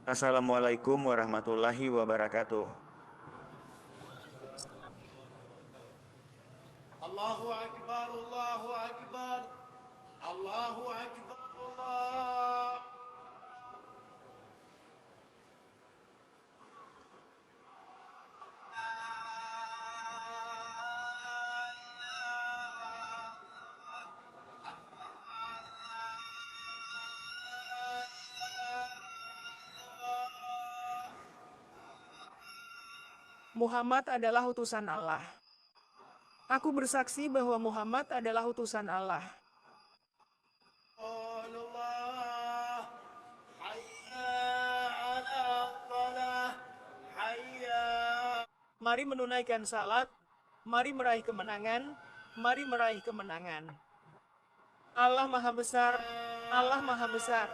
Assalamualaikum warahmatullahi wabarakatuh. Allahu Akbar, Allahu Akbar, Allahu Akbar, Allah. Muhammad adalah utusan Allah. Aku bersaksi bahwa Muhammad adalah utusan Allah. Allah. Hayya ala salah. Hayya. Mari menunaikan salat, mari meraih kemenangan, mari meraih kemenangan. Allah Maha Besar, Allah Maha Besar.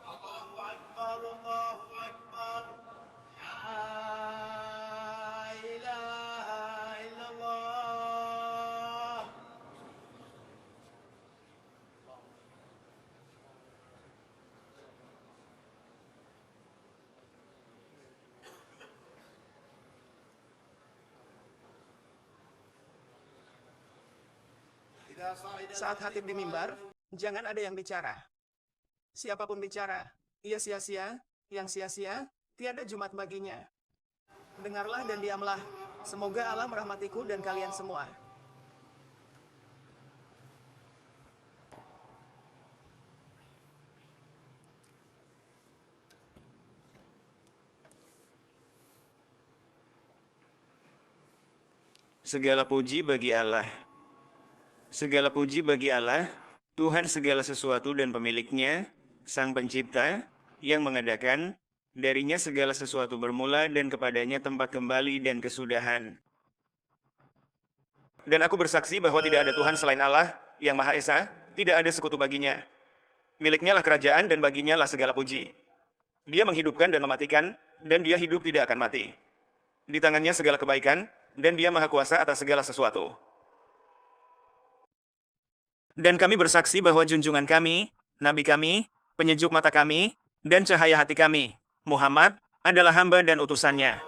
Allahu Akbar, Allahu Akbar. La ilaha illallah. Saat khatib di mimbar, jangan ada yang bicara. Siapapun bicara, ia sia-sia, yang sia-sia, tiada jumat baginya. Dengarlah dan diamlah. Semoga Allah merahmatiku dan kalian semua. Segala puji bagi Allah. Segala puji bagi Allah, Tuhan segala sesuatu dan pemiliknya, Sang Pencipta, yang mengadakan, darinya segala sesuatu bermula dan kepadanya tempat kembali dan kesudahan. Dan aku bersaksi bahwa tidak ada Tuhan selain Allah, yang Maha Esa, tidak ada sekutu baginya. Miliknya lah kerajaan dan baginya lah segala puji. Dia menghidupkan dan mematikan, dan dia hidup tidak akan mati. Di tangannya segala kebaikan, dan dia maha kuasa atas segala sesuatu. Dan kami bersaksi bahwa junjungan kami, Nabi kami, penyejuk mata kami, dan cahaya hati kami, Muhammad, adalah hamba dan utusannya.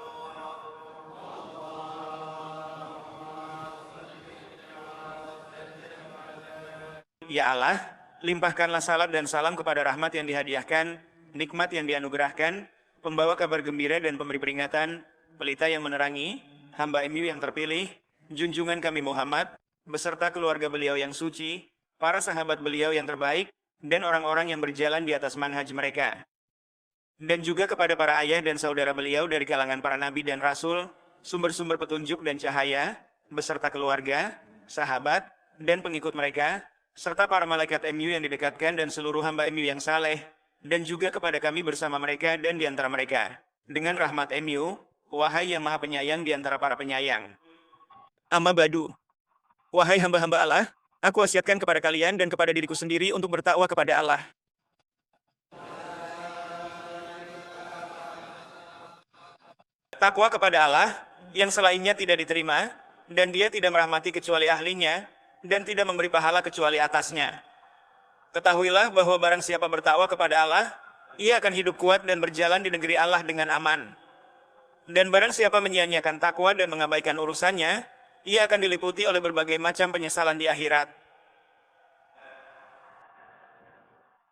Ya Allah, limpahkanlah salat dan salam kepada rahmat yang dihadiahkan, nikmat yang dianugerahkan, pembawa kabar gembira dan pemberi peringatan, pelita yang menerangi, hamba MU yang terpilih, junjungan kami Muhammad, beserta keluarga beliau yang suci, para sahabat beliau yang terbaik, dan orang-orang yang berjalan di atas manhaj mereka. Dan juga kepada para ayah dan saudara beliau dari kalangan para nabi dan rasul, sumber-sumber petunjuk dan cahaya, beserta keluarga, sahabat, dan pengikut mereka, serta para malaikat MU yang didekatkan dan seluruh hamba MU yang saleh, dan juga kepada kami bersama mereka dan di antara mereka. Dengan rahmat MU, wahai yang maha penyayang di antara para penyayang. Amma badu. Wahai hamba-hamba Allah, aku wasiatkan kepada kalian dan kepada diriku sendiri untuk bertakwa kepada Allah. Takwa kepada Allah, yang selainnya tidak diterima, dan dia tidak merahmati kecuali ahlinya, dan tidak memberi pahala kecuali atasnya. Ketahuilah bahwa barang siapa bertakwa kepada Allah, ia akan hidup kuat dan berjalan di negeri Allah dengan aman. Dan barang siapa menyia-nyiakan takwa dan mengabaikan urusannya, ia akan diliputi oleh berbagai macam penyesalan di akhirat.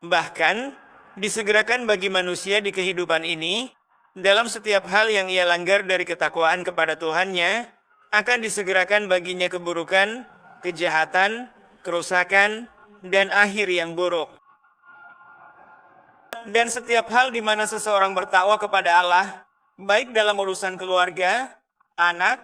Bahkan, disegerakan bagi manusia di kehidupan ini, dalam setiap hal yang ia langgar dari ketakwaan kepada Tuhannya, akan disegerakan baginya keburukan, kejahatan, kerusakan, dan akhir yang buruk. Dan setiap hal di mana seseorang bertakwa kepada Allah, baik dalam urusan keluarga, anak,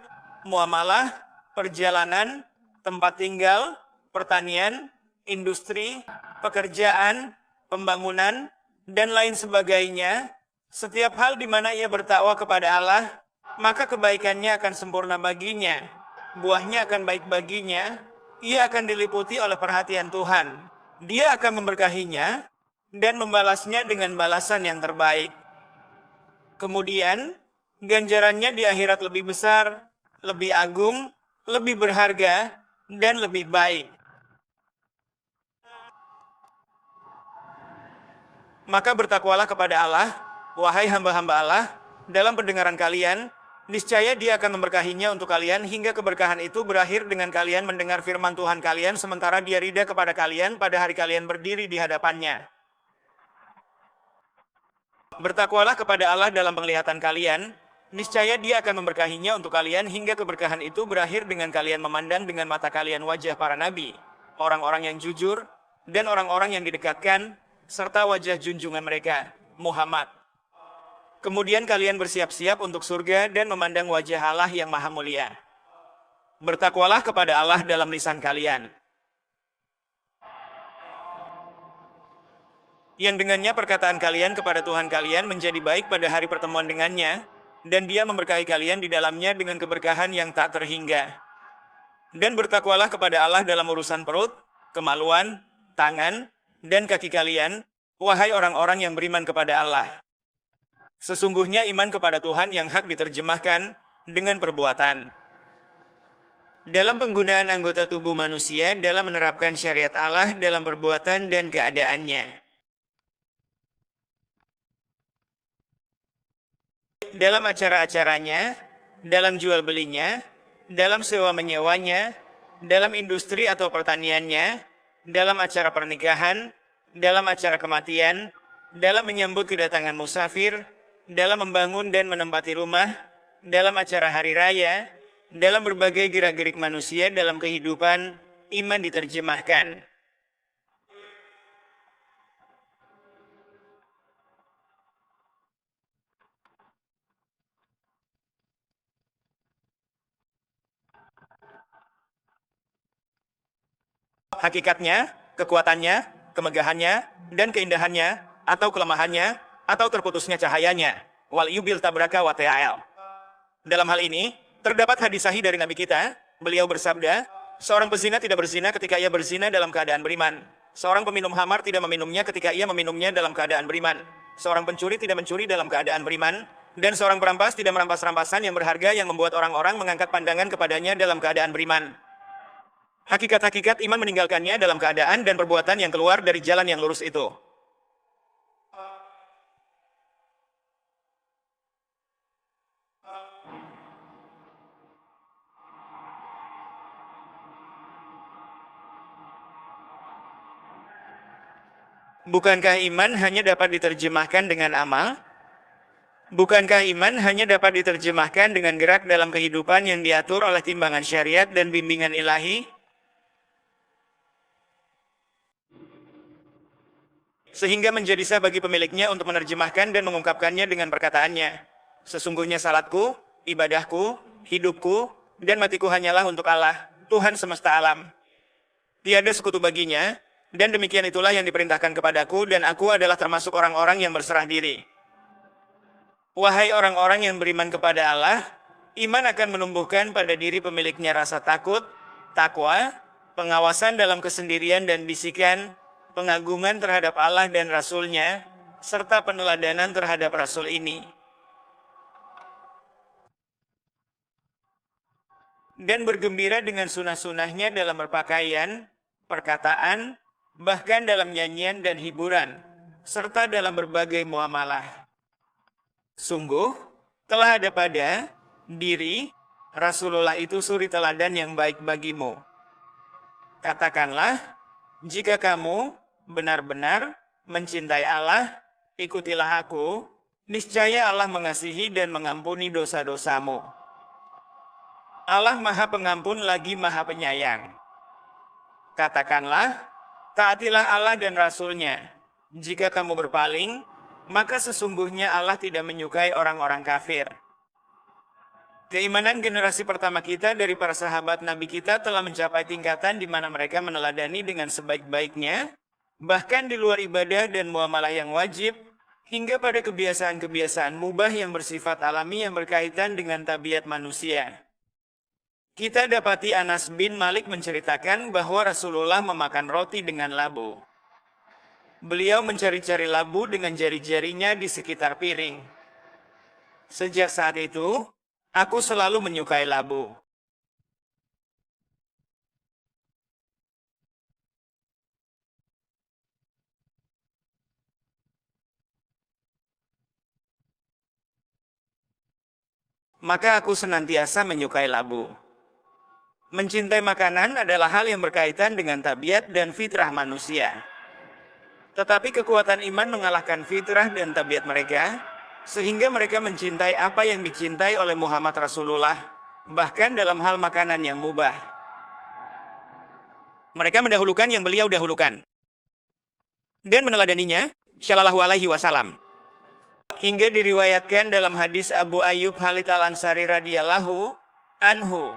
muamalah, perjalanan, tempat tinggal, pertanian, industri, pekerjaan, pembangunan, dan lain sebagainya, setiap hal di mana ia bertakwa kepada Allah, maka kebaikannya akan sempurna baginya, buahnya akan baik baginya, ia akan diliputi oleh perhatian Tuhan. Dia akan memberkahinya dan membalasnya dengan balasan yang terbaik. Kemudian, ganjarannya di akhirat lebih besar, lebih agung, lebih berharga, dan lebih baik. Maka bertakwalah kepada Allah, wahai hamba-hamba Allah, dalam pendengaran kalian, niscaya Dia akan memberkahinya untuk kalian hingga keberkahan itu berakhir dengan kalian mendengar firman Tuhan kalian sementara Dia ridha kepada kalian pada hari kalian berdiri di hadapannya. Bertakwalah kepada Allah dalam penglihatan kalian, niscaya Dia akan memberkahinya untuk kalian hingga keberkahan itu berakhir dengan kalian memandang dengan mata kalian wajah para nabi, orang-orang yang jujur, dan orang-orang yang didekatkan, serta wajah junjungan mereka, Muhammad. Kemudian kalian bersiap-siap untuk surga dan memandang wajah Allah yang maha mulia. Bertakwalah kepada Allah dalam lisan kalian, yang dengannya perkataan kalian kepada Tuhan kalian menjadi baik pada hari pertemuan dengannya, dan Dia memberkahi kalian di dalamnya dengan keberkahan yang tak terhingga. Dan bertakwalah kepada Allah dalam urusan perut, kemaluan, tangan, dan kaki kalian, wahai orang-orang yang beriman kepada Allah. Sesungguhnya iman kepada Tuhan yang hak diterjemahkan dengan perbuatan. Dalam penggunaan anggota tubuh manusia dalam menerapkan syariat Allah dalam perbuatan dan keadaannya. Dalam acara-acaranya, dalam jual belinya, dalam sewa menyewanya, dalam industri atau pertaniannya, dalam acara pernikahan, dalam acara kematian, dalam menyambut kedatangan musafir, dalam membangun dan menempati rumah, dalam acara hari raya, dalam berbagai gerak-gerik manusia dalam kehidupan, iman diterjemahkan. Hakikatnya, kekuatannya, kemegahannya, dan keindahannya, atau kelemahannya, atau terputusnya cahayanya. Wal yubil tabraka wa ta'al. Dalam hal ini, terdapat hadis sahih dari Nabi kita, beliau bersabda, seorang pezina tidak berzina ketika ia berzina dalam keadaan beriman. Seorang peminum khamar tidak meminumnya ketika ia meminumnya dalam keadaan beriman. Seorang pencuri tidak mencuri dalam keadaan beriman. Dan seorang perampas tidak merampas rampasan yang berharga yang membuat orang-orang mengangkat pandangan kepadanya dalam keadaan beriman. Hakikat-hakikat iman meninggalkannya dalam keadaan dan perbuatan yang keluar dari jalan yang lurus itu. Bukankah iman hanya dapat diterjemahkan dengan amal? Bukankah iman hanya dapat diterjemahkan dengan gerak dalam kehidupan yang diatur oleh timbangan syariat dan bimbingan ilahi? Sehingga menjadi sah bagi pemiliknya untuk menerjemahkan dan mengungkapkannya dengan perkataannya. Sesungguhnya salatku, ibadahku, hidupku, dan matiku hanyalah untuk Allah, Tuhan semesta alam. Tiada sekutu baginya, dan demikian itulah yang diperintahkan kepadaku dan aku adalah termasuk orang-orang yang berserah diri. Wahai orang-orang yang beriman kepada Allah, iman akan menumbuhkan pada diri pemiliknya rasa takut, takwa, pengawasan dalam kesendirian dan bisikan, pengagungan terhadap Allah dan Rasul-Nya, serta peneladanan terhadap Rasul ini. Dan bergembira dengan sunah-sunahnya dalam berpakaian, perkataan, bahkan dalam nyanyian dan hiburan, serta dalam berbagai muamalah. Sungguh, telah ada pada diri Rasulullah itu suri teladan yang baik bagimu. Katakanlah, jika kamu benar-benar mencintai Allah, ikutilah aku, niscaya Allah mengasihi dan mengampuni dosa-dosamu. Allah Maha Pengampun lagi Maha Penyayang. Katakanlah, taatilah Allah dan Rasul-Nya. Jika kamu berpaling, maka sesungguhnya Allah tidak menyukai orang-orang kafir. Keimanan generasi pertama kita dari para sahabat Nabi kita telah mencapai tingkatan di mana mereka meneladani dengan sebaik-baiknya, bahkan di luar ibadah dan muamalah yang wajib, hingga pada kebiasaan-kebiasaan mubah yang bersifat alami yang berkaitan dengan tabiat manusia. Kita dapati Anas bin Malik menceritakan bahwa Rasulullah memakan roti dengan labu. Beliau mencari-cari labu dengan jari-jarinya di sekitar piring. Sejak saat itu, aku selalu menyukai labu. maka aku senantiasa menyukai labu. Mencintai makanan adalah hal yang berkaitan dengan tabiat dan fitrah manusia. Tetapi kekuatan iman mengalahkan fitrah dan tabiat mereka, sehingga mereka mencintai apa yang dicintai oleh Muhammad Rasulullah, bahkan dalam hal makanan yang mubah. Mereka mendahulukan yang beliau dahulukan, dan meneladaninya, Shallallahu Alaihi Wasallam. Hingga diriwayatkan dalam hadis Abu Ayyub Khalid Al-Ansari radhiyallahu anhu,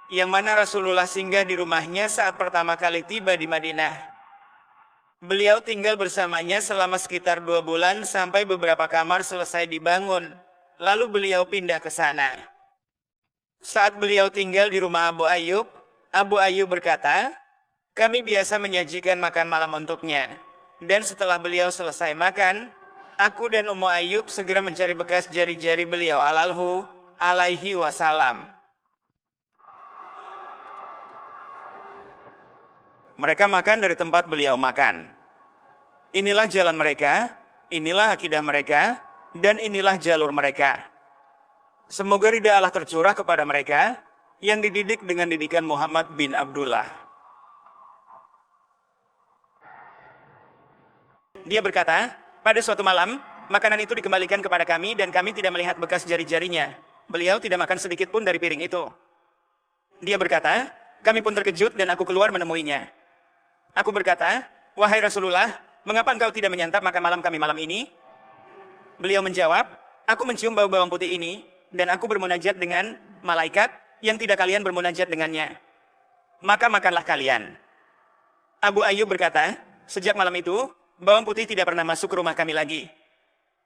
yang mana Rasulullah singgah di rumahnya saat pertama kali tiba di Madinah. Beliau tinggal bersamanya selama sekitar 2 bulan sampai beberapa kamar selesai dibangun. Lalu beliau pindah ke sana. Saat beliau tinggal di rumah Abu Ayyub berkata, kami biasa menyajikan makan malam untuknya. Dan setelah beliau selesai makan, aku dan Ummu Ayyub segera mencari bekas jari-jari beliau alaihi wasallam. Mereka makan dari tempat beliau makan. Inilah jalan mereka, inilah akidah mereka, dan inilah jalur mereka. Semoga ridha Allah tercurah kepada mereka, yang dididik dengan didikan Muhammad bin Abdullah. Dia berkata, pada suatu malam, makanan itu dikembalikan kepada kami dan kami tidak melihat bekas jari-jarinya. Beliau tidak makan sedikit pun dari piring itu. Dia berkata, kami pun terkejut dan aku keluar menemuinya. Aku berkata, wahai Rasulullah, mengapa engkau tidak menyantap makan malam kami malam ini? Beliau menjawab, aku mencium bau bawang putih ini, dan aku bermunajat dengan malaikat yang tidak kalian bermunajat dengannya. Maka makanlah kalian. Abu Ayyub berkata, sejak malam itu, bawang putih tidak pernah masuk ke rumah kami lagi.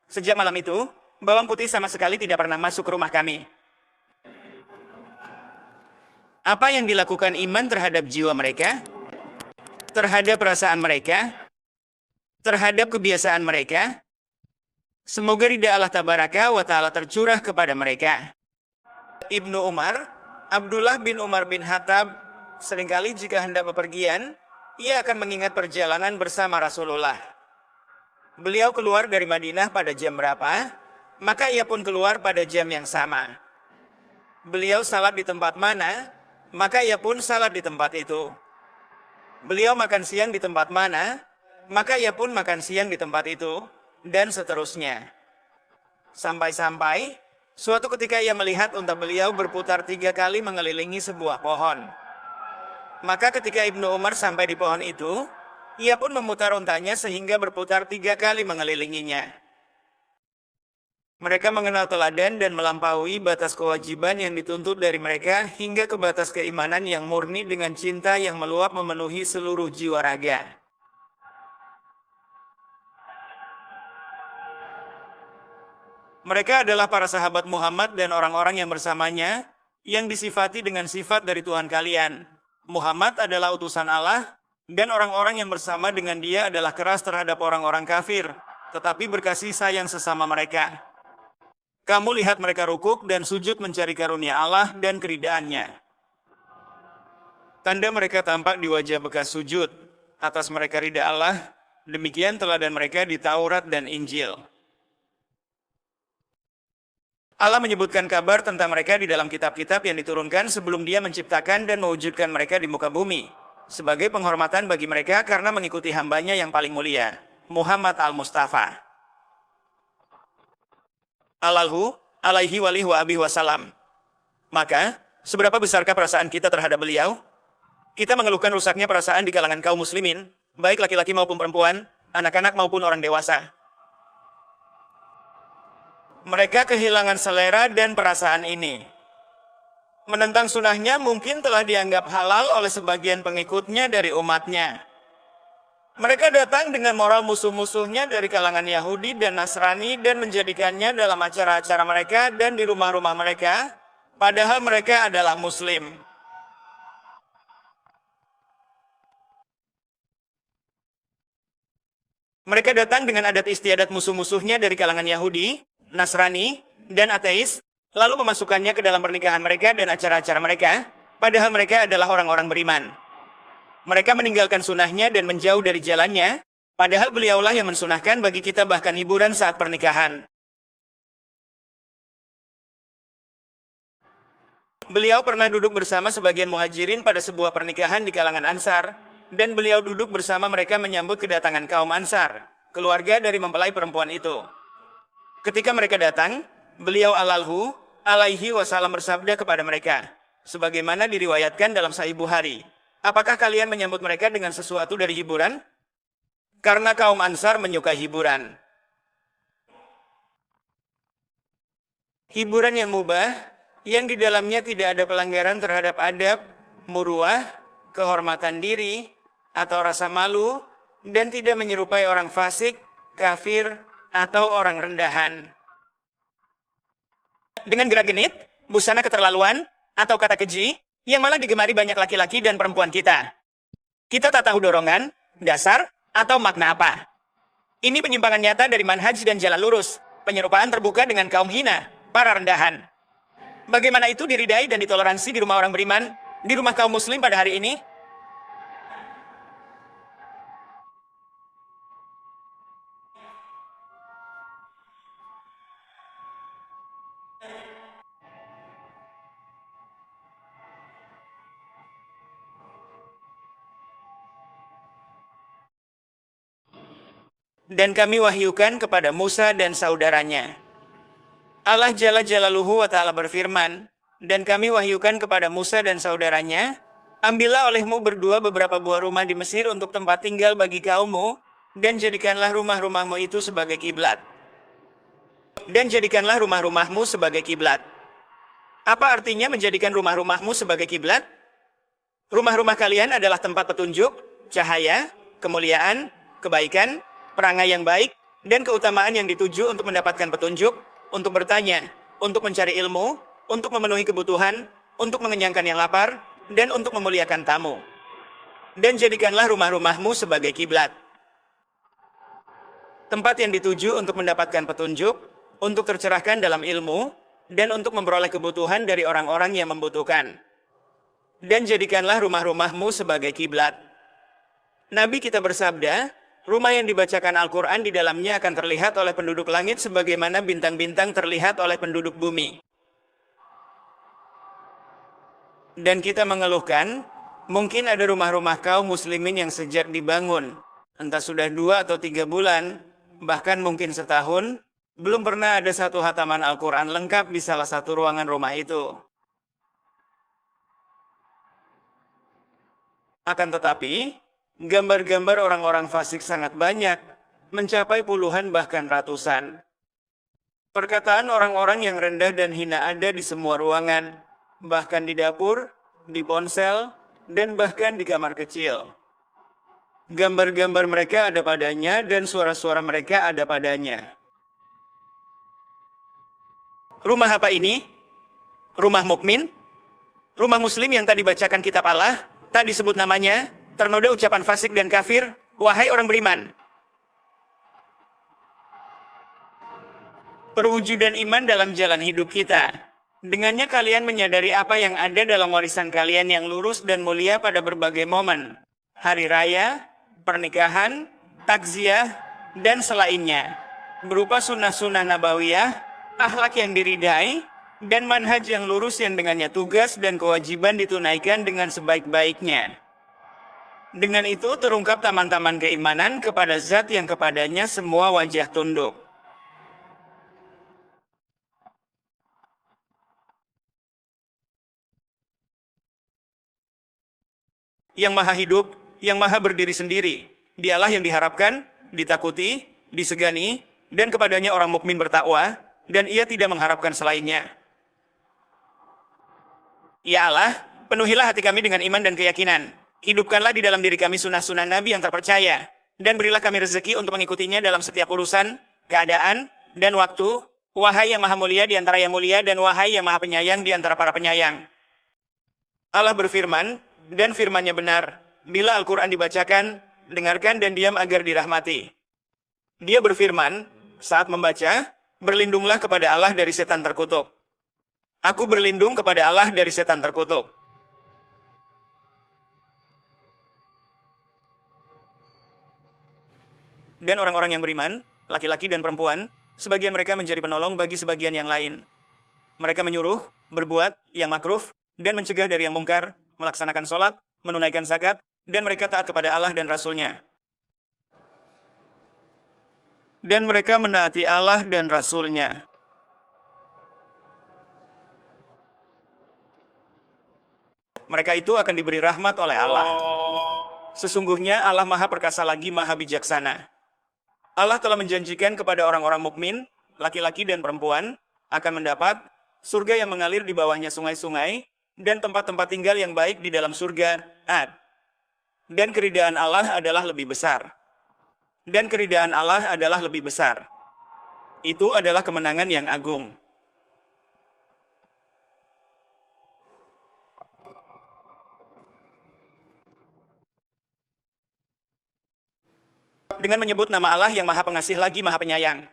Sejak malam itu, bawang putih sama sekali tidak pernah masuk ke rumah kami. Apa yang dilakukan iman terhadap jiwa mereka? Terhadap perasaan mereka, terhadap kebiasaan mereka. Semoga ridha Allah Tabaraka wa Ta'ala tercurah kepada mereka. Ibnu Umar, Abdullah bin Umar bin Khattab, seringkali jika hendak bepergian, ia akan mengingat perjalanan bersama Rasulullah. Beliau keluar dari Madinah pada jam berapa, maka ia pun keluar pada jam yang sama. Beliau salat di tempat mana, maka ia pun salat di tempat itu. Beliau makan siang di tempat mana, maka ia pun makan siang di tempat itu, dan seterusnya. Sampai-sampai, suatu ketika ia melihat unta beliau berputar 3 kali mengelilingi sebuah pohon. Maka ketika Ibnu Umar sampai di pohon itu, ia pun memutar untanya sehingga berputar 3 kali mengelilinginya. Mereka mengenal teladan dan melampaui batas kewajiban yang dituntut dari mereka hingga ke batas keimanan yang murni dengan cinta yang meluap memenuhi seluruh jiwa raga. Mereka adalah para sahabat Muhammad dan orang-orang yang bersamanya yang disifati dengan sifat dari Tuhan kalian. Muhammad adalah utusan Allah dan orang-orang yang bersama dengan dia adalah keras terhadap orang-orang kafir, tetapi berkasih sayang sesama mereka. Kamu lihat mereka rukuk dan sujud mencari karunia Allah dan keridaannya. Tanda mereka tampak di wajah bekas sujud. Atas mereka ridha Allah, demikian teladan mereka di Taurat dan Injil. Allah menyebutkan kabar tentang mereka di dalam kitab-kitab yang diturunkan sebelum Dia menciptakan dan mewujudkan mereka di muka bumi, sebagai penghormatan bagi mereka karena mengikuti hambanya yang paling mulia, Muhammad Al-Mustafa. Alaihi wasallam. Maka, seberapa besarkah perasaan kita terhadap beliau? Kita mengeluhkan rusaknya perasaan di kalangan kaum muslimin, baik laki-laki maupun perempuan, anak-anak maupun orang dewasa. Mereka kehilangan selera dan perasaan ini. Menentang sunnahnya mungkin telah dianggap halal oleh sebagian pengikutnya dari umatnya. Mereka datang dengan moral musuh-musuhnya dari kalangan Yahudi dan Nasrani dan menjadikannya dalam acara-acara mereka dan di rumah-rumah mereka, padahal mereka adalah Muslim. Mereka datang dengan adat istiadat musuh-musuhnya dari kalangan Yahudi, Nasrani, dan ateis, lalu memasukkannya ke dalam pernikahan mereka dan acara-acara mereka, padahal mereka adalah orang-orang beriman. Mereka meninggalkan sunnahnya dan menjauh dari jalannya, padahal beliaulah yang mensunahkan bagi kita bahkan hiburan saat pernikahan. Beliau pernah duduk bersama sebagian muhajirin pada sebuah pernikahan di kalangan Ansar, dan beliau duduk bersama mereka menyambut kedatangan kaum Ansar, keluarga dari mempelai perempuan itu. Ketika mereka datang, beliau alaihi wasallam bersabda kepada mereka, sebagaimana diriwayatkan dalam Sahih Bukhari, apakah kalian menyambut mereka dengan sesuatu dari hiburan? Karena kaum Ansar menyukai hiburan. Hiburan yang mubah, yang di dalamnya tidak ada pelanggaran terhadap adab, muruah, kehormatan diri, atau rasa malu, dan tidak menyerupai orang fasik, kafir, atau orang rendahan. Dengan gerak genit, busana keterlaluan, atau kata keji, yang malah digemari banyak laki-laki dan perempuan kita. Kita tak tahu dorongan, dasar, atau makna apa. Ini penyimpangan nyata dari manhaj dan jalan lurus, penyerupaan terbuka dengan kaum hina, para rendahan. Bagaimana itu diridai dan ditoleransi di rumah orang beriman, di rumah kaum muslim pada hari ini? Dan kami wahyukan kepada Musa dan saudaranya. Allah Jalla Jalaluhu wa Ta'ala berfirman, dan kami wahyukan kepada Musa dan saudaranya, ambillah olehmu berdua beberapa buah rumah di Mesir untuk tempat tinggal bagi kaummu, dan jadikanlah rumah-rumahmu itu sebagai kiblat. Dan jadikanlah rumah-rumahmu sebagai kiblat. Apa artinya menjadikan rumah-rumahmu sebagai kiblat? Rumah-rumah kalian adalah tempat petunjuk, cahaya, kemuliaan, kebaikan, perangai yang baik, dan keutamaan yang dituju untuk mendapatkan petunjuk, untuk bertanya, untuk mencari ilmu, untuk memenuhi kebutuhan, untuk mengenyangkan yang lapar, dan untuk memuliakan tamu. Dan jadikanlah rumah-rumahmu sebagai kiblat. Tempat yang dituju untuk mendapatkan petunjuk, untuk tercerahkan dalam ilmu, dan untuk memperoleh kebutuhan dari orang-orang yang membutuhkan. Dan jadikanlah rumah-rumahmu sebagai kiblat. Nabi kita bersabda, rumah yang dibacakan Al-Quran di dalamnya akan terlihat oleh penduduk langit sebagaimana bintang-bintang terlihat oleh penduduk bumi. Dan kita mengeluhkan, mungkin ada rumah-rumah kaum muslimin yang sejak dibangun, entah sudah 2 atau 3 bulan, bahkan mungkin setahun, belum pernah ada satu hataman Al-Quran lengkap di salah satu ruangan rumah itu. Akan tetapi, gambar-gambar orang-orang fasik sangat banyak, mencapai puluhan bahkan ratusan. Perkataan orang-orang yang rendah dan hina ada di semua ruangan, bahkan di dapur, di ponsel, dan bahkan di kamar kecil. Gambar-gambar mereka ada padanya dan suara-suara mereka ada padanya. Rumah apa ini? Rumah mukmin? Rumah muslim yang tadi bacakan kitab Allah, tak disebut namanya, ternoda ucapan fasik dan kafir, wahai orang beriman. Perwujudan iman dalam jalan hidup kita. Dengannya kalian menyadari apa yang ada dalam warisan kalian yang lurus dan mulia pada berbagai momen. Hari raya, pernikahan, takziah, dan selainnya. Berupa sunnah-sunnah nabawiyah, akhlak yang diridai, dan manhaj yang lurus yang dengannya tugas dan kewajiban ditunaikan dengan sebaik-baiknya. Dengan itu terungkap taman-taman keimanan kepada zat yang kepadanya semua wajah tunduk. Yang maha hidup, yang maha berdiri sendiri. Dialah yang diharapkan, ditakuti, disegani, dan kepadanya orang mukmin bertakwa, dan ia tidak mengharapkan selainnya. Ya Allah, penuhilah hati kami dengan iman dan keyakinan. Hidupkanlah di dalam diri kami sunnah-sunnah Nabi yang terpercaya, dan berilah kami rezeki untuk mengikutinya dalam setiap urusan, keadaan, dan waktu, wahai yang maha mulia di antara yang mulia, dan wahai yang maha penyayang di antara para penyayang. Allah berfirman, dan firman-Nya benar, bila Al-Quran dibacakan, dengarkan dan diam agar dirahmati. Dia berfirman, saat membaca, berlindunglah kepada Allah dari setan terkutuk. Aku berlindung kepada Allah dari setan terkutuk. Dan orang-orang yang beriman, laki-laki dan perempuan, sebagian mereka menjadi penolong bagi sebagian yang lain. Mereka menyuruh, berbuat, yang makruh, dan mencegah dari yang mungkar, melaksanakan sholat, menunaikan zakat, dan mereka taat kepada Allah dan Rasul-Nya. Dan mereka menaati Allah dan Rasul-Nya. Mereka itu akan diberi rahmat oleh Allah. Sesungguhnya Allah Maha Perkasa lagi Maha Bijaksana. Allah telah menjanjikan kepada orang-orang mukmin, laki-laki dan perempuan, akan mendapat surga yang mengalir di bawahnya sungai-sungai, dan tempat-tempat tinggal yang baik di dalam surga. Dan keridaan Allah adalah lebih besar. Dan keridaan Allah adalah lebih besar. Itu adalah kemenangan yang agung. Dengan menyebut nama Allah yang Maha Pengasih lagi Maha Penyayang.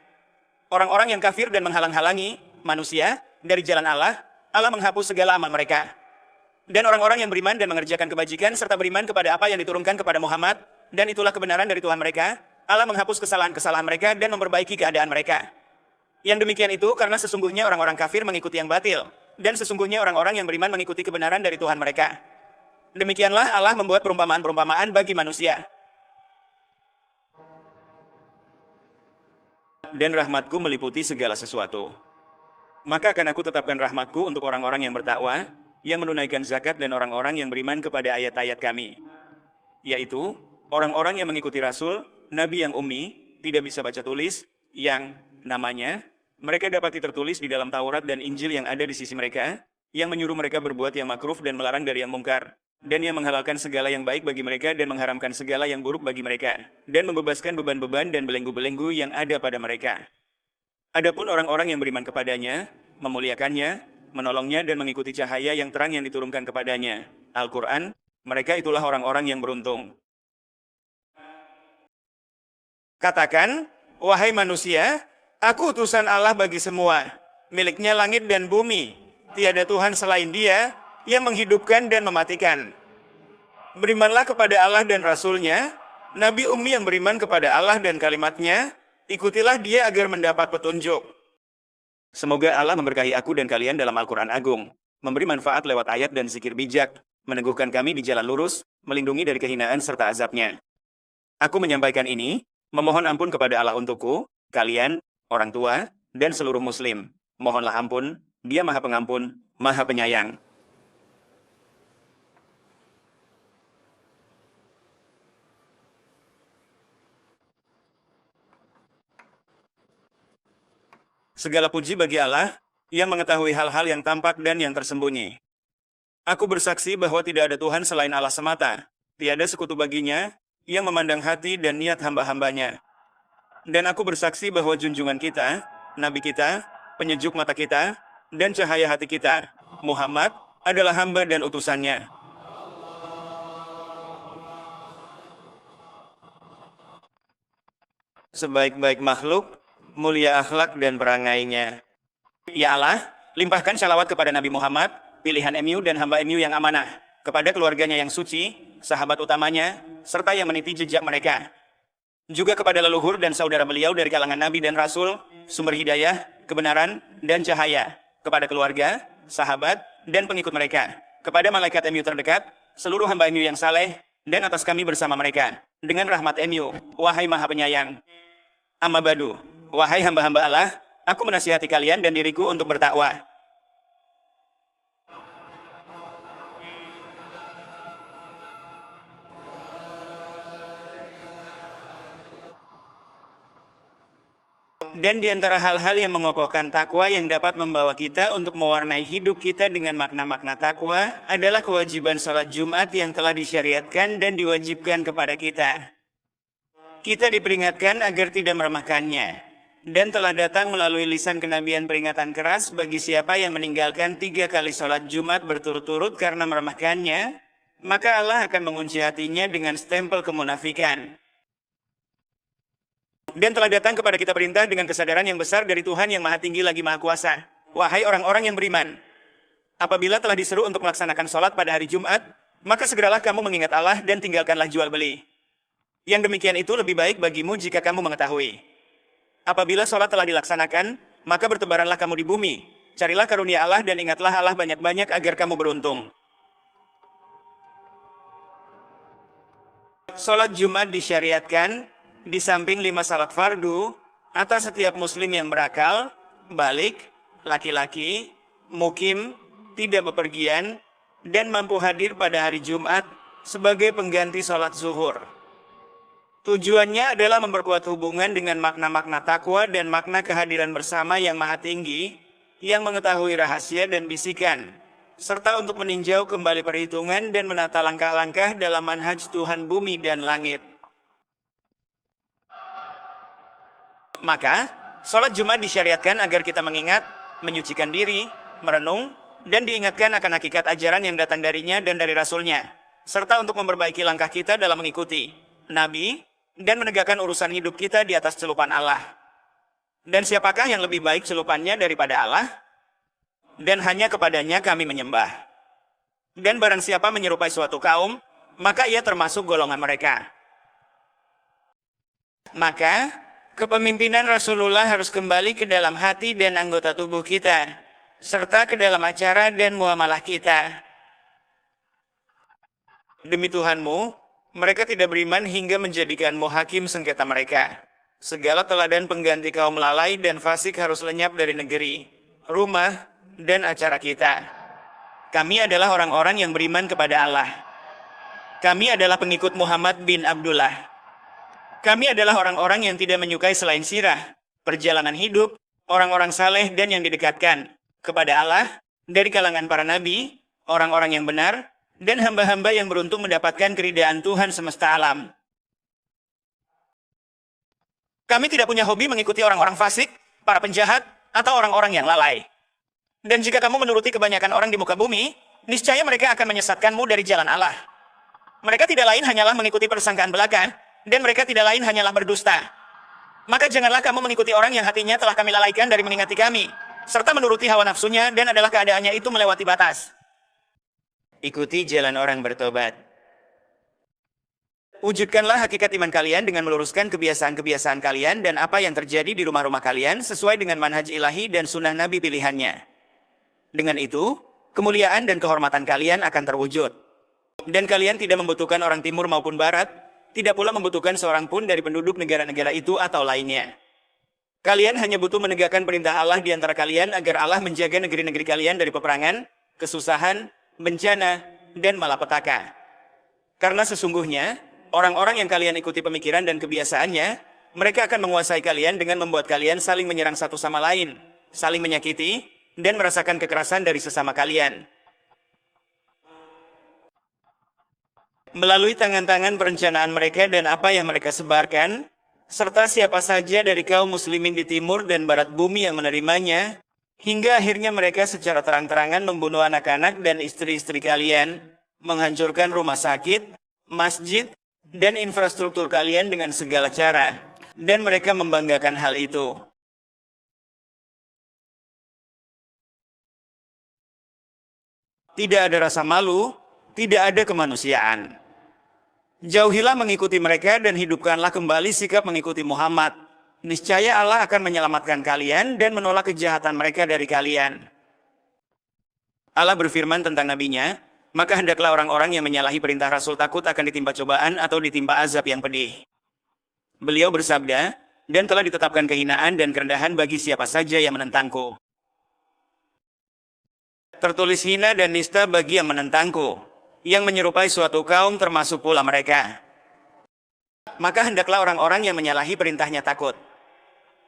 Orang-orang yang kafir dan menghalang-halangi manusia dari jalan Allah, Allah menghapus segala amal mereka. Dan orang-orang yang beriman dan mengerjakan kebajikan serta beriman kepada apa yang diturunkan kepada Muhammad, dan itulah kebenaran dari Tuhan mereka, Allah menghapus kesalahan-kesalahan mereka dan memperbaiki keadaan mereka. Yang demikian itu karena sesungguhnya orang-orang kafir mengikuti yang batil, dan sesungguhnya orang-orang yang beriman mengikuti kebenaran dari Tuhan mereka. Demikianlah Allah membuat perumpamaan-perumpamaan bagi manusia. Dan rahmatku meliputi segala sesuatu. Maka akan aku tetapkan rahmatku untuk orang-orang yang bertakwa, yang menunaikan zakat dan orang-orang yang beriman kepada ayat-ayat kami. Yaitu, orang-orang yang mengikuti Rasul, Nabi yang ummi, tidak bisa baca tulis, yang namanya, mereka dapati tertulis di dalam Taurat dan Injil yang ada di sisi mereka, yang menyuruh mereka berbuat yang makruf dan melarang dari yang mungkar, dan yang menghalalkan segala yang baik bagi mereka dan mengharamkan segala yang buruk bagi mereka, dan membebaskan beban-beban dan belenggu-belenggu yang ada pada mereka. Adapun orang-orang yang beriman kepadanya, memuliakannya, menolongnya dan mengikuti cahaya yang terang yang diturunkan kepadanya, Al-Quran, mereka itulah orang-orang yang beruntung. Katakan, wahai manusia, aku utusan Allah bagi semua, miliknya langit dan bumi, tiada Tuhan selain Dia, yang menghidupkan dan mematikan. Berimanlah kepada Allah dan Rasul-Nya, Nabi Ummi yang beriman kepada Allah dan kalimat-Nya, ikutilah dia agar mendapat petunjuk. Semoga Allah memberkahi aku dan kalian dalam Al-Quran Agung, memberi manfaat lewat ayat dan zikir bijak, meneguhkan kami di jalan lurus, melindungi dari kehinaan serta azabnya. Aku menyampaikan ini, memohon ampun kepada Allah untukku, kalian, orang tua, dan seluruh muslim. Mohonlah ampun, Dia Maha Pengampun, Maha Penyayang. Segala puji bagi Allah, yang mengetahui hal-hal yang tampak dan yang tersembunyi. Aku bersaksi bahwa tidak ada Tuhan selain Allah semata, tiada sekutu baginya, yang memandang hati dan niat hamba-hambanya. Dan aku bersaksi bahwa junjungan kita, Nabi kita, penyejuk mata kita, dan cahaya hati kita, Muhammad, adalah hamba dan utusannya. Sebaik-baik makhluk, mulia akhlak dan perangainya. Ya Allah, limpahkan shalawat kepada Nabi Muhammad, pilihan MU dan hamba MU yang amanah, kepada keluarganya yang suci, sahabat utamanya, serta yang meniti jejak mereka. Juga kepada leluhur dan saudara beliau dari kalangan Nabi dan Rasul, sumber hidayah, kebenaran, dan cahaya, kepada keluarga, sahabat, dan pengikut mereka, kepada malaikat MU terdekat, seluruh hamba MU yang saleh, dan atas kami bersama mereka, dengan rahmat MU, wahai Maha Penyayang. Amma badu, wahai hamba-hamba Allah, aku menasihati kalian dan diriku untuk bertakwa. Dan di antara hal-hal yang mengokohkan takwa yang dapat membawa kita untuk mewarnai hidup kita dengan makna-makna takwa adalah kewajiban salat Jumat yang telah disyariatkan dan diwajibkan kepada kita. Kita diperingatkan agar tidak meremehkannya, dan telah datang melalui lisan kenabian peringatan keras bagi siapa yang meninggalkan 3 kali sholat Jumat berturut-turut karena meremehkannya, maka Allah akan mengunci hatinya dengan stempel kemunafikan. Dan telah datang kepada kita perintah dengan kesadaran yang besar dari Tuhan yang Maha Tinggi lagi Maha Kuasa. Wahai orang-orang yang beriman, apabila telah diseru untuk melaksanakan sholat pada hari Jumat, maka segeralah kamu mengingat Allah dan tinggalkanlah jual beli. Yang demikian itu lebih baik bagimu jika kamu mengetahui. Apabila sholat telah dilaksanakan, maka bertebaranlah kamu di bumi, Carilah karunia Allah dan ingatlah Allah banyak-banyak agar kamu beruntung. Sholat Jumat disyariatkan di samping 5 salat fardu atas setiap muslim yang berakal, balik, laki-laki, mukim, tidak bepergian, dan mampu hadir pada hari Jumat sebagai pengganti sholat zuhur. Tujuannya adalah memperkuat hubungan dengan makna-makna takwa dan makna kehadiran bersama yang maha tinggi, yang mengetahui rahasia dan bisikan, serta untuk meninjau kembali perhitungan dan menata langkah-langkah dalam manhaj Tuhan bumi dan langit. Maka, sholat Jumat disyariatkan agar kita mengingat, menyucikan diri, merenung, dan diingatkan akan hakikat ajaran yang datang darinya dan dari Rasulnya, serta untuk memperbaiki langkah kita dalam mengikuti Nabi, dan menegakkan urusan hidup kita di atas celupan Allah. Dan siapakah yang lebih baik celupannya daripada Allah? Dan hanya kepadanya kami menyembah. Dan barang siapa menyerupai suatu kaum, maka ia termasuk golongan mereka. Maka, kepemimpinan Rasulullah harus kembali ke dalam hati dan anggota tubuh kita, serta ke dalam acara dan muamalah kita. Demi Tuhanmu, mereka tidak beriman hingga menjadikanmu hakim sengketa mereka. Segala teladan pengganti kaum lalai dan fasik harus lenyap dari negeri, rumah, dan acara kita. Kami adalah orang-orang yang beriman kepada Allah. Kami adalah pengikut Muhammad bin Abdullah. Kami adalah orang-orang yang tidak menyukai selain sirah, perjalanan hidup, orang-orang saleh dan yang didekatkan kepada Allah dari kalangan para nabi, orang-orang yang benar, dan hamba-hamba yang beruntung mendapatkan keridaan Tuhan semesta alam. Kami tidak punya hobi mengikuti orang-orang fasik, para penjahat, atau orang-orang yang lalai. Dan jika kamu menuruti kebanyakan orang di muka bumi, niscaya mereka akan menyesatkanmu dari jalan Allah. Mereka tidak lain hanyalah mengikuti persangkaan belaka, dan mereka tidak lain hanyalah berdusta. Maka janganlah kamu mengikuti orang yang hatinya telah kami lalaikan dari mengingati kami, serta menuruti hawa nafsunya dan adalah keadaannya itu melewati batas. Ikuti jalan orang bertobat. Wujudkanlah hakikat iman kalian dengan meluruskan kebiasaan-kebiasaan kalian dan apa yang terjadi di rumah-rumah kalian sesuai dengan manhaj ilahi dan sunnah nabi pilihannya. Dengan itu, kemuliaan dan kehormatan kalian akan terwujud. Dan kalian tidak membutuhkan orang timur maupun barat, tidak pula membutuhkan seorang pun dari penduduk negara-negara itu atau lainnya. Kalian hanya butuh menegakkan perintah Allah di antara kalian agar Allah menjaga negeri-negeri kalian dari peperangan, kesusahan, bencana, dan malapetaka. Karena sesungguhnya, orang-orang yang kalian ikuti pemikiran dan kebiasaannya, mereka akan menguasai kalian dengan membuat kalian saling menyerang satu sama lain, saling menyakiti, dan merasakan kekerasan dari sesama kalian. Melalui tangan-tangan perencanaan mereka dan apa yang mereka sebarkan, serta siapa saja dari kaum muslimin di timur dan barat bumi yang menerimanya, hingga akhirnya mereka secara terang-terangan membunuh anak-anak dan istri-istri kalian, menghancurkan rumah sakit, masjid, dan infrastruktur kalian dengan segala cara, dan mereka membanggakan hal itu. Tidak ada rasa malu, tidak ada kemanusiaan. Jauhilah mengikuti mereka dan hidupkanlah kembali sikap mengikuti Muhammad. Niscaya Allah akan menyelamatkan kalian dan menolak kejahatan mereka dari kalian. Allah berfirman tentang nabinya, maka hendaklah orang-orang yang menyalahi perintah Rasul takut akan ditimpa cobaan atau ditimpa azab yang pedih. Beliau bersabda, dan telah ditetapkan kehinaan dan kerendahan bagi siapa saja yang menentangku. Tertulis hina dan nista bagi yang menentangku, yang menyerupai suatu kaum termasuk pula mereka. Maka hendaklah orang-orang yang menyalahi perintahnya takut.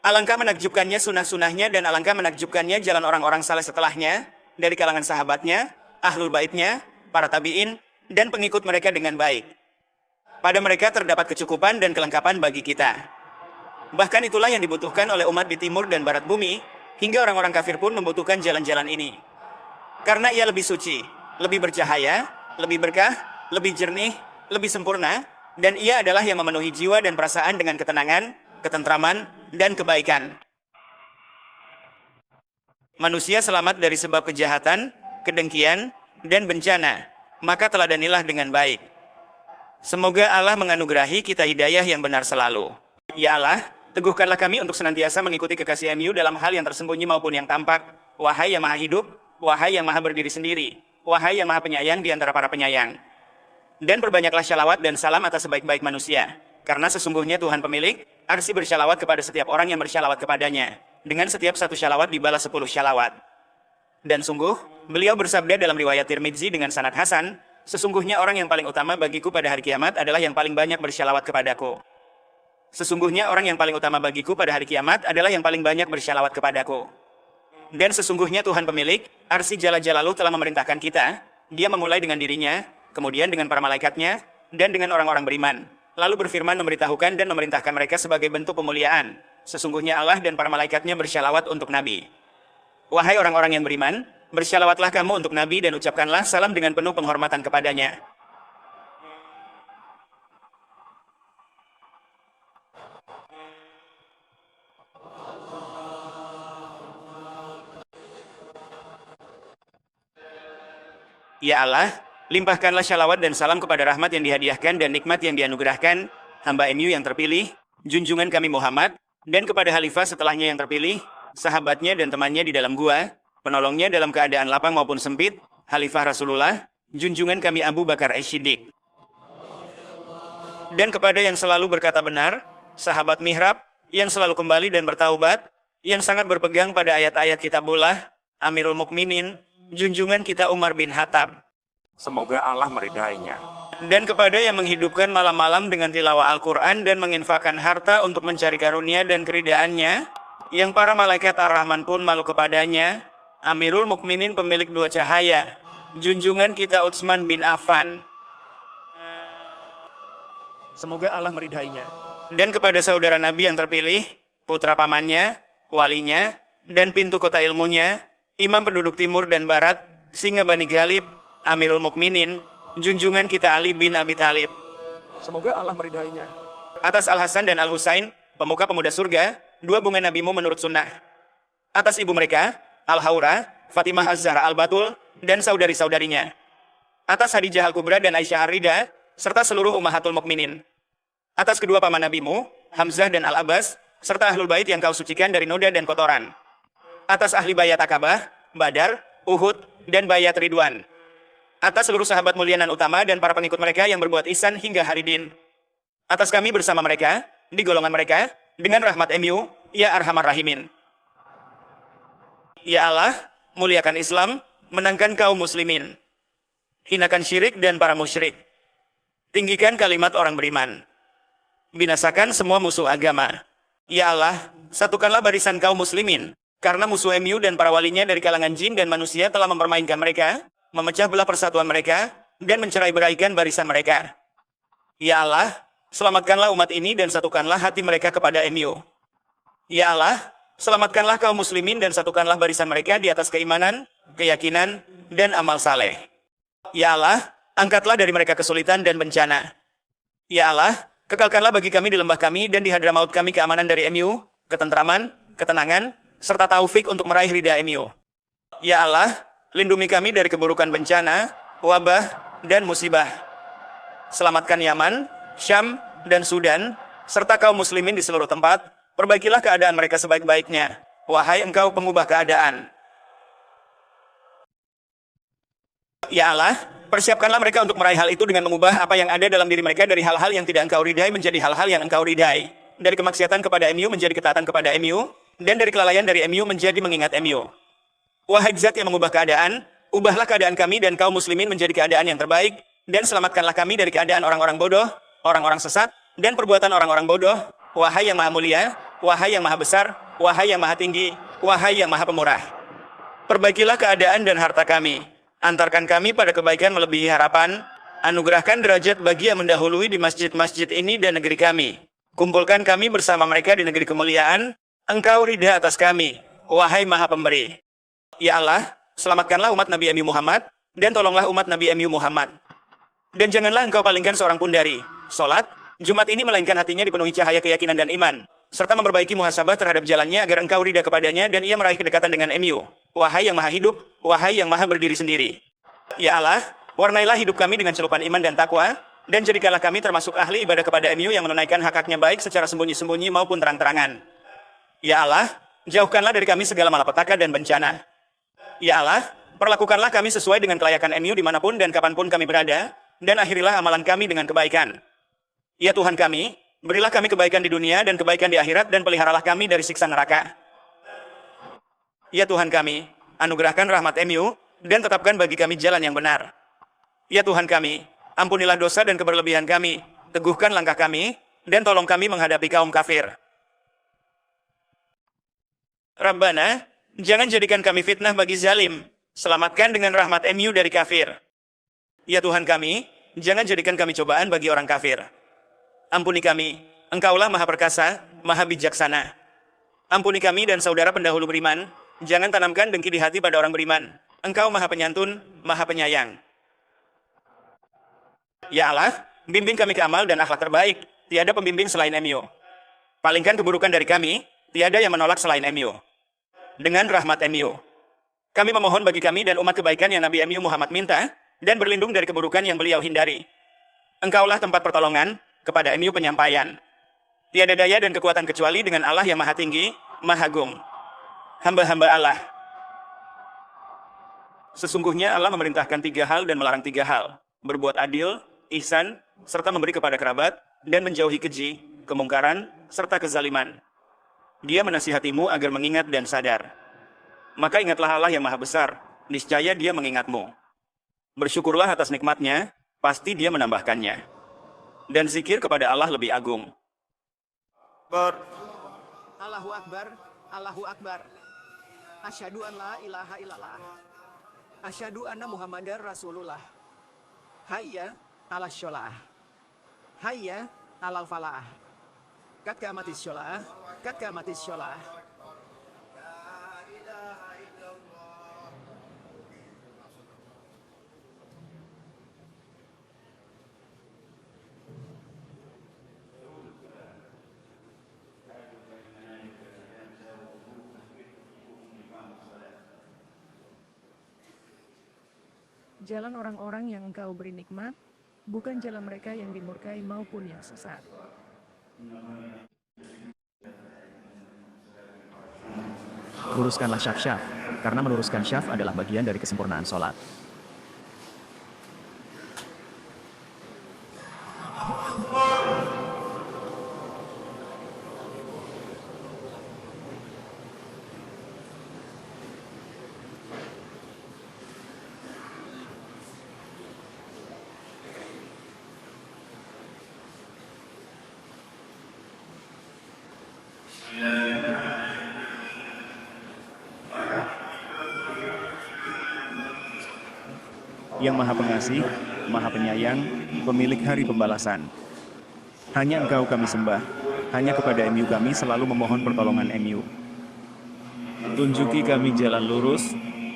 Alangkah menakjubkannya sunnah-sunnahnya dan alangkah menakjubkannya jalan orang-orang saleh setelahnya, dari kalangan sahabatnya, ahlul baitnya, para tabi'in, dan pengikut mereka dengan baik. Pada mereka terdapat kecukupan dan kelengkapan bagi kita. Bahkan itulah yang dibutuhkan oleh umat di timur dan barat bumi, hingga orang-orang kafir pun membutuhkan jalan-jalan ini. Karena ia lebih suci, lebih bercahaya, lebih berkah, lebih jernih, lebih sempurna, dan ia adalah yang memenuhi jiwa dan perasaan dengan ketenangan, ketentraman, dan kebaikan. Manusia selamat dari sebab kejahatan, kedengkian, dan bencana, maka teladanilah dengan baik. Semoga Allah menganugerahi kita hidayah yang benar selalu. Ya Allah, Teguhkanlah kami untuk senantiasa mengikuti kekasih MU dalam hal yang tersembunyi maupun yang tampak. Wahai yang maha hidup, wahai yang maha berdiri sendiri, wahai yang maha penyayang di antara para penyayang. Dan perbanyaklah syalawat dan salam atas sebaik-baik manusia. Karena sesungguhnya Tuhan pemilik arsy bersyalawat kepada setiap orang yang bersyalawat kepadanya. Dengan setiap satu syalawat dibalas 10 syalawat. Dan sungguh, beliau bersabda dalam riwayat Tirmidzi dengan sanad hasan, sesungguhnya orang yang paling utama bagiku pada hari kiamat adalah yang paling banyak bersyalawat kepadaku. Sesungguhnya orang yang paling utama bagiku pada hari kiamat adalah yang paling banyak bersyalawat kepadaku. Dan sesungguhnya Tuhan pemilik arsy Jalla Jalaluh telah memerintahkan kita, dia memulai dengan dirinya, kemudian dengan para malaikatnya, dan dengan orang-orang beriman. Lalu berfirman memberitahukan dan memerintahkan mereka sebagai bentuk pemuliaan. Sesungguhnya Allah dan para malaikatnya bersyalawat untuk Nabi. Wahai orang-orang yang beriman, bersyalawatlah kamu untuk Nabi dan ucapkanlah salam dengan penuh penghormatan kepadanya. Ya Allah, limpahkanlah syalawat dan salam kepada rahmat yang dihadiahkan dan nikmat yang dianugerahkan, hamba MU yang terpilih, junjungan kami Muhammad, dan kepada khalifah setelahnya yang terpilih, sahabatnya dan temannya di dalam gua, penolongnya dalam keadaan lapang maupun sempit, khalifah Rasulullah, junjungan kami Abu Bakar As-Siddiq. Dan kepada yang selalu berkata benar, sahabat mihrab, yang selalu kembali dan bertaubat, yang sangat berpegang pada ayat-ayat kitabullah, Amirul Mukminin, junjungan kita Umar bin Khattab. Semoga Allah meridainya. Dan kepada yang menghidupkan malam-malam dengan tilawah Al-Quran dan menginfakkan harta untuk mencari karunia dan keridaannya, yang para malaikat Ar-Rahman pun malu kepadanya, Amirul Mukminin pemilik 2 cahaya, junjungan kita Utsman bin Affan. Semoga Allah meridainya. Dan kepada saudara Nabi yang terpilih, putra pamannya, walinya, dan pintu kota ilmunya, imam penduduk timur dan barat, singa Bani Ghalib, Amirul Mukminin, junjungan kita Ali bin Abi Thalib. Semoga Allah meridainya. Atas Al-Hasan dan Al-Husain, pemuka pemuda surga, 2 bunga nabimu menurut sunnah. Atas ibu mereka, Al-Haura, Fatimah Az-Zahra Al-Batul, dan saudari-saudarinya. Atas Hadijah Al-Kubra dan Aisyah Ar-Rida, serta seluruh ummahatul mukminin. Atas kedua paman nabimu, Hamzah dan Al-Abbas, serta ahlul bait yang kau sucikan dari noda dan kotoran. Atas ahli bayat Akabah, Badar, Uhud, dan bayat Ridwan. Atas seluruh sahabat mulia dan utama dan para pengikut mereka yang berbuat ihsan hingga hari din. Atas kami bersama mereka, di golongan mereka, dengan rahmat MU, ya Arhamar Rahimin. Ya Allah, muliakan Islam, menangkan kaum muslimin. Hinakan syirik dan para musyrik. Tinggikan kalimat orang beriman. Binasakan semua musuh agama. Ya Allah, satukanlah barisan kaum muslimin. Karena musuh MU dan para walinya dari kalangan jin dan manusia telah mempermainkan mereka, memecah belah persatuan mereka, dan mencerai-beraikan barisan mereka. Ya Allah, selamatkanlah umat ini dan satukanlah hati mereka kepada MU. Ya Allah, selamatkanlah kaum muslimin dan satukanlah barisan mereka di atas keimanan, keyakinan, dan amal saleh. Ya Allah, angkatlah dari mereka kesulitan dan bencana. Ya Allah, kekalkanlah bagi kami di lembah kami dan di hadramaut kami keamanan dari MU, ketentraman, ketenangan, serta taufik untuk meraih ridha MU. Ya Allah, lindungi kami dari keburukan bencana, wabah, dan musibah. Selamatkan Yaman, Syam, dan Sudan, serta kaum muslimin di seluruh tempat. Perbaikilah keadaan mereka sebaik-baiknya. Wahai Engkau pengubah keadaan. Ya Allah, persiapkanlah mereka untuk meraih hal itu dengan mengubah apa yang ada dalam diri mereka dari hal-hal yang tidak Engkau ridai menjadi hal-hal yang Engkau ridai. Dari kemaksiatan kepada MU menjadi ketaatan kepada MU, dan dari kelalaian dari MU menjadi mengingat MU. Wahai Zat yang mengubah keadaan, ubahlah keadaan kami dan kaum muslimin menjadi keadaan yang terbaik, dan selamatkanlah kami dari keadaan orang-orang bodoh, orang-orang sesat, dan perbuatan orang-orang bodoh. Wahai yang maha mulia, wahai yang maha besar, wahai yang maha tinggi, wahai yang maha pemurah. Perbaikilah keadaan dan harta kami. Antarkan kami pada kebaikan melebihi harapan. Anugerahkan derajat bagi yang mendahului di masjid-masjid ini dan negeri kami. Kumpulkan kami bersama mereka di negeri kemuliaan. Engkau ridha atas kami, wahai maha pemberi. Ya Allah, selamatkanlah umat Nabi MU Muhammad, dan tolonglah umat Nabi MU Muhammad. Dan janganlah Engkau palingkan seorang pun dari sholat, Jumat ini melainkan hatinya dipenuhi cahaya keyakinan dan iman, serta memperbaiki muhasabah terhadap jalannya agar Engkau ridha kepadanya dan ia meraih kedekatan dengan MU. Wahai yang maha hidup, wahai yang maha berdiri sendiri. Ya Allah, warnailah hidup kami dengan celupan iman dan takwa, Dan jadikanlah kami termasuk ahli ibadah kepada MU yang menunaikan hak-haknya baik secara sembunyi-sembunyi maupun terang-terangan. Ya Allah, jauhkanlah dari kami segala malapetaka dan bencana. Ya Allah, perlakukanlah kami sesuai dengan kelayakan MU dimanapun dan kapanpun kami berada, dan akhirilah amalan kami dengan kebaikan. Ya Tuhan kami, berilah kami kebaikan di dunia dan kebaikan di akhirat dan peliharalah kami dari siksa neraka. Ya Tuhan kami, anugerahkan rahmat MU, dan tetapkan bagi kami jalan yang benar. Ya Tuhan kami, ampunilah dosa dan keberlebihan kami, teguhkan langkah kami, dan tolong kami menghadapi kaum kafir. Rabbana, jangan jadikan kami fitnah bagi zalim, selamatkan dengan rahmat MU dari kafir. Ya Tuhan kami, jangan jadikan kami cobaan bagi orang kafir. Ampuni kami, Engkaulah Maha Perkasa, Maha Bijaksana. Ampuni kami dan saudara pendahulu beriman, jangan tanamkan dengki di hati pada orang beriman. Engkau Maha Penyantun, Maha Penyayang. Ya Allah, bimbing kami ke amal dan akhlak terbaik, tiada pembimbing selain MU. Palingkan keburukan dari kami, tiada yang menolak selain MU. Dengan rahmat MU, kami memohon bagi kami dan umat kebaikan yang Nabi MU Muhammad minta, dan berlindung dari keburukan yang beliau hindari. Engkaulah tempat pertolongan, kepada MU penyampaian. Tiada daya dan kekuatan kecuali dengan Allah yang Maha Tinggi, Maha Agung. Hamba-hamba Allah. Sesungguhnya Allah memerintahkan 3 hal dan melarang 3 hal. Berbuat adil, ihsan, serta memberi kepada kerabat, dan menjauhi keji, kemungkaran, serta kezaliman. Dia menasihatimu agar mengingat dan sadar. Maka ingatlah Allah yang Maha Besar, niscaya Dia mengingatmu. Bersyukurlah atas nikmatnya, pasti Dia menambahkannya. Dan zikir kepada Allah lebih agung. Allahu Akbar, Allahu Akbar. Asyhadu an la ilaha illallah. Asyhadu anna Muhammadar Rasulullah. Hayya 'alas sholah. Hayya 'alal falah. Qad qamatis sholah, qad qamatis sholah. Jalan orang-orang yang Engkau beri nikmat, bukan jalan mereka yang dimurkai maupun yang sesat. Luruskanlah syaf-syaf, karena meluruskan syaf adalah bagian dari kesempurnaan sholat. Yang Maha Pengasih, Maha Penyayang, pemilik hari pembalasan. Hanya Engkau kami sembah, hanya kepada MU kami selalu memohon pertolongan MU. Tunjuki kami jalan lurus,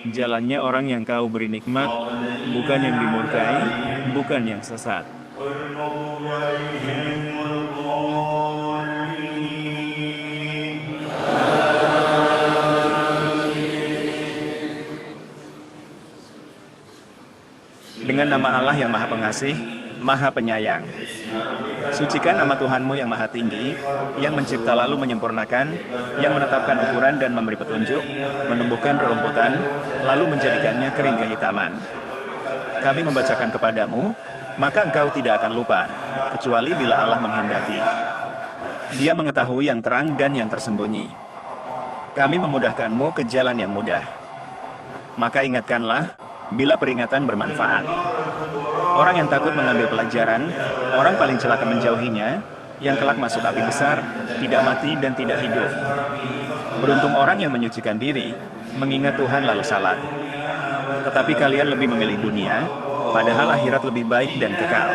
jalannya orang yang Kau beri nikmat, bukan yang dimurkai, bukan yang sesat. Dengan nama Allah yang Maha Pengasih, Maha Penyayang. Sucikan nama Tuhanmu yang Maha Tinggi, yang mencipta lalu menyempurnakan, yang menetapkan ukuran dan memberi petunjuk, menumbuhkan rerumputan, lalu menjadikannya kering kehitaman. Kami membacakan kepadamu, maka engkau tidak akan lupa, kecuali bila Allah menghendaki. Dia mengetahui yang terang dan yang tersembunyi. Kami memudahkanmu ke jalan yang mudah. Maka ingatkanlah, bila peringatan bermanfaat. Orang yang takut mengambil pelajaran, orang paling celaka menjauhinya, yang kelak masuk api besar, tidak mati dan tidak hidup. Beruntung orang yang menyucikan diri, mengingat Tuhan lalu salat. Tetapi kalian lebih memilih dunia, padahal akhirat lebih baik dan kekal.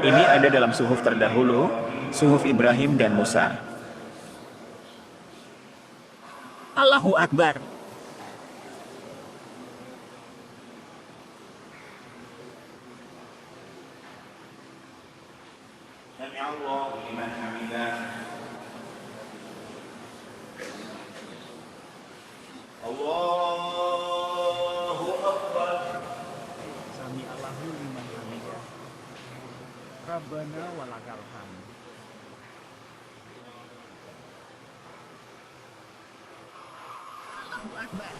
Ini ada dalam suhuf terdahulu, suhuf Ibrahim dan Musa. Allahu Akbar. Allahu Akbar. Sami Allahu liman hamidah. Rabbana walakal hamd. Allahu Akbar.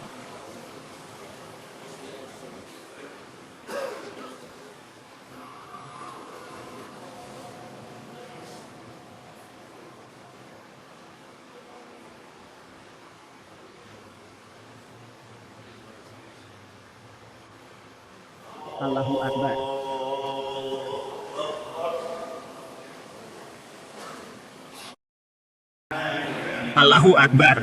Allahu Akbar. Allahu Akbar.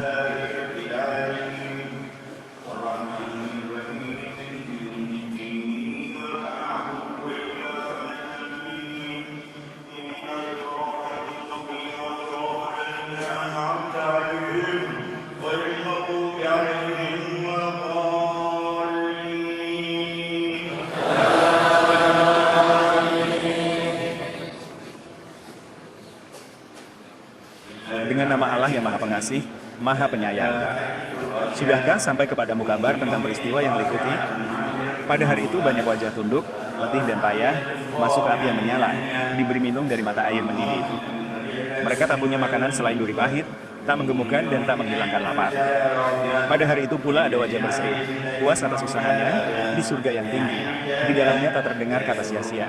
Dengan nama Allah yang Maha Pengasih, Maha Penyayang. Sudahkah sampai kepadamu kabar tentang peristiwa yang meliputi? Pada hari itu banyak wajah tunduk, letih dan payah, masuk ke api yang menyala, diberi minum dari mata air mendidih. Mereka tak punya makanan selain duri pahit, tak menggemukkan dan tak menghilangkan lapar. Pada hari itu pula ada wajah berseri, puas atas usahanya, di surga yang tinggi. Di dalamnya tak terdengar kata sia-sia.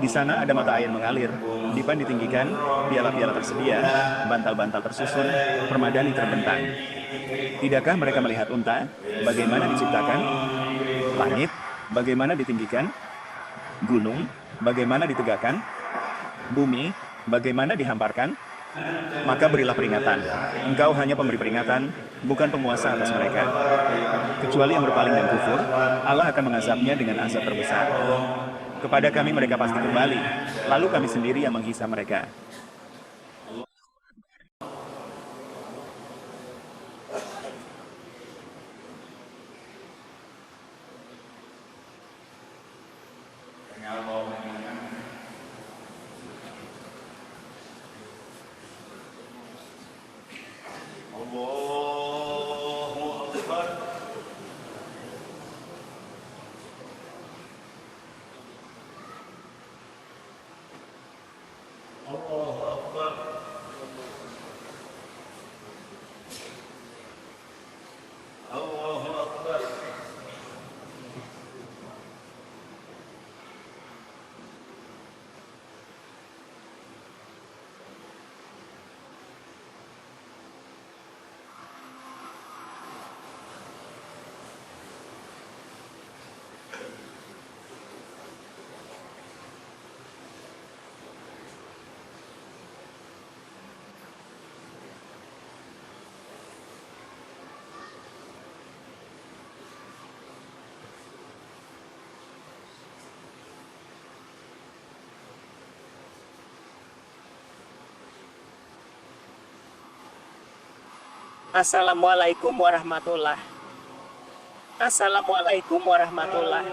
Di sana ada mata air mengalir, dipan ditinggikan, piala-piala tersedia, bantal-bantal tersusun, permadani terbentang. Tidakkah mereka melihat unta, bagaimana diciptakan? Langit, bagaimana ditinggikan? Gunung, bagaimana ditegakkan? Bumi, bagaimana dihamparkan? Maka berilah peringatan. Engkau hanya pemberi peringatan, bukan penguasa atas mereka. Kecuali yang berpaling dan kufur, Allah akan mengazabnya dengan azab terbesar. Kepada kami mereka pasti kembali, lalu kami sendiri yang menghisap mereka. Assalamualaikum warahmatullah. Assalamualaikum warahmatullah.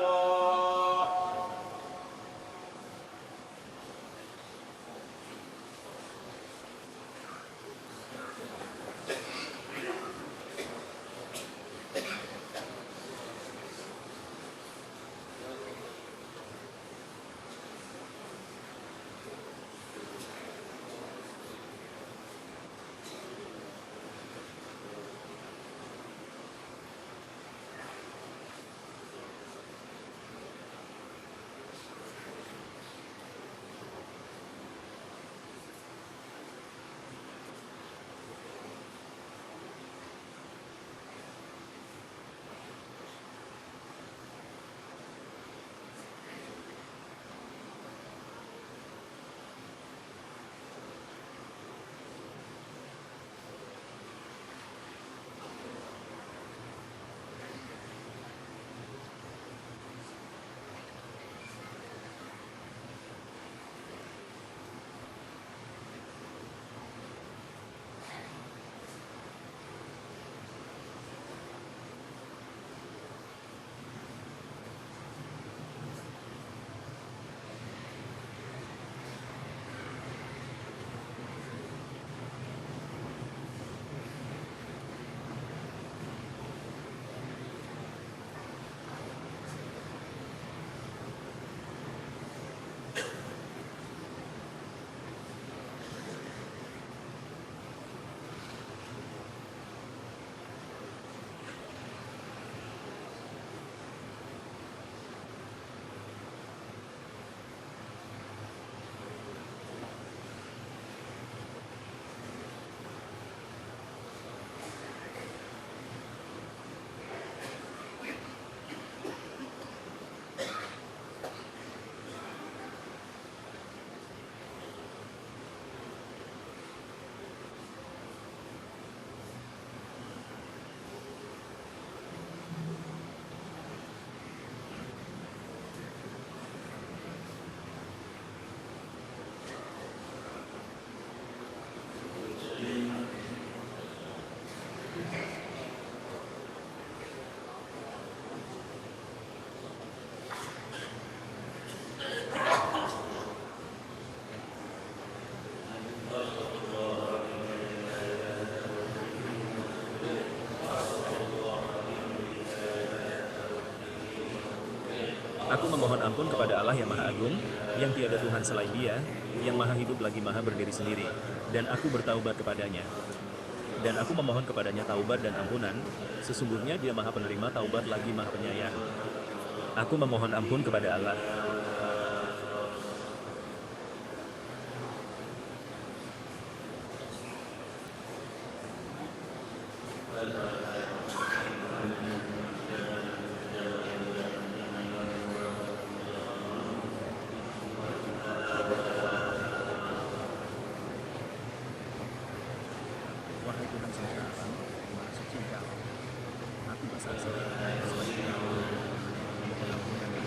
Aku memohon ampun kepada Allah yang Maha Agung, yang tiada Tuhan selain Dia, yang Maha Hidup lagi Maha berdiri sendiri, dan aku bertaubat kepadanya. Dan aku memohon kepadanya taubat dan ampunan, sesungguhnya Dia Maha Penerima taubat lagi Maha Penyayang. Aku memohon ampun kepada Allah. Wahai Tuhan semesta alam, Maha Suci Engkau, aku bersaksi sebagai mohon ampun dan